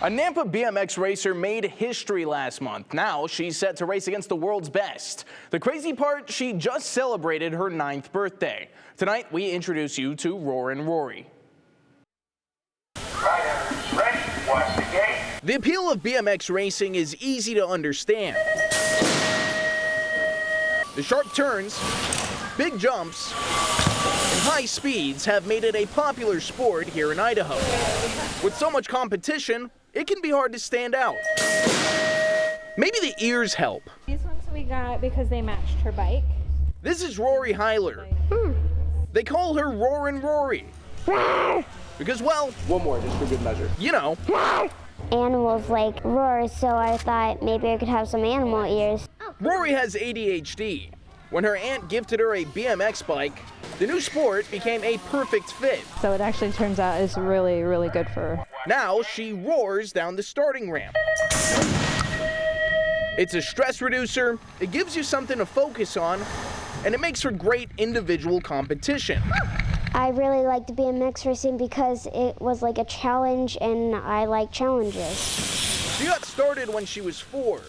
A Nampa BMX racer made history last month. Now she's set to race against the world's best. The crazy part, she just celebrated her 9th birthday. Tonight, we introduce you to Roarin Rory. Riders ready, watch the gate. The appeal of BMX racing is easy to understand. The sharp turns, big jumps, and high speeds have made it a popular sport here in Idaho. With so much competition, it can be hard to stand out. Maybe the ears help. These ones we got because they matched her bike. This is Rory Hyler. They call her Roarin Rory. Because, well, One more, just for good measure. you know. Animals like roar, so I thought maybe I could have some animal ears. Rory has ADHD. When her aunt gifted her a BMX bike, the new sport became a perfect fit. So it actually turns out it's really, really good for her. Now she roars down the starting ramp. It's a stress reducer, it gives you something to focus on, and it makes for great individual competition. I really liked BMX racing because it was like a challenge and I like challenges. She got started when she was 4.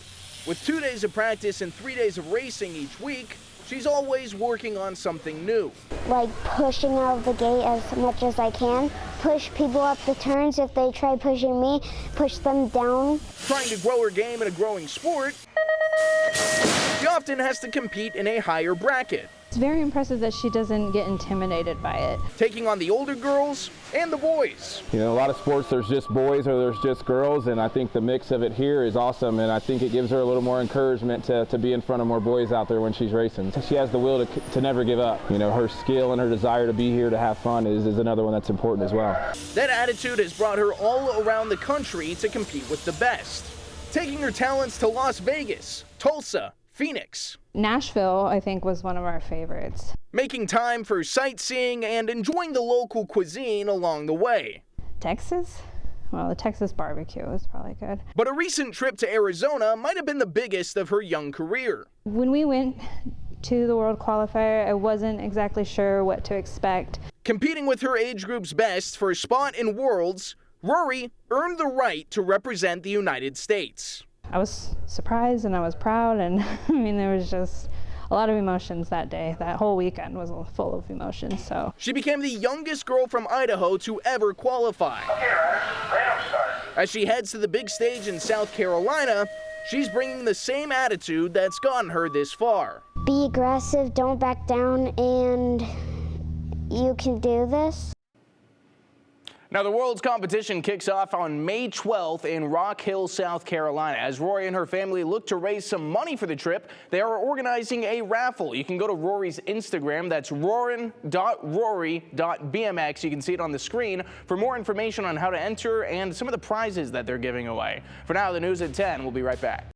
With 2 days of practice and 3 days of racing each week, she's always working on something new. Like pushing out of the gate as much as I can, push people up the turns. If they try pushing me, push them down. Trying to grow her game in a growing sport, she often has to compete in a higher bracket, It's very impressive that she doesn't get intimidated by it. taking on the older girls and the boys. You know, a lot of sports there's just boys or there's just girls, and I think the mix of it here is awesome, and I think it gives her a little more encouragement to be in front of more boys out there when she's racing. She has the will to never give up. You know, her skill and her desire to be here to have fun is another one that's important as well. That attitude has brought her all around the country to compete with the best, taking her talents to Las Vegas, Tulsa, Phoenix. Nashville, I think, was one of our favorites. Making time for sightseeing and enjoying the local cuisine along the way. Texas? Well, the Texas barbecue is probably good. But a recent trip to Arizona might have been the biggest of her young career. When we went to the World Qualifier, I wasn't exactly sure what to expect. Competing with her age group's best for a spot in Worlds, Rory earned the right to represent the United States. I was surprised and I was proud, and I mean, there was just a lot of emotions that day. That whole weekend was full of emotions, so. She became the youngest girl from Idaho to ever qualify. Okay, riders, random start. As she heads to the big stage in South Carolina, she's bringing the same attitude that's gotten her this far. Be aggressive, don't back down, and you can do this. Now, the World's competition kicks off on May 12th in Rock Hill, South Carolina. As Rory and her family look to raise some money for the trip, they are organizing a raffle. You can go to Rory's Instagram. That's roarin.rory.bmx. You can see it on the screen for more information on how to enter and some of the prizes that they're giving away. For now, the news at 10. We'll be right back.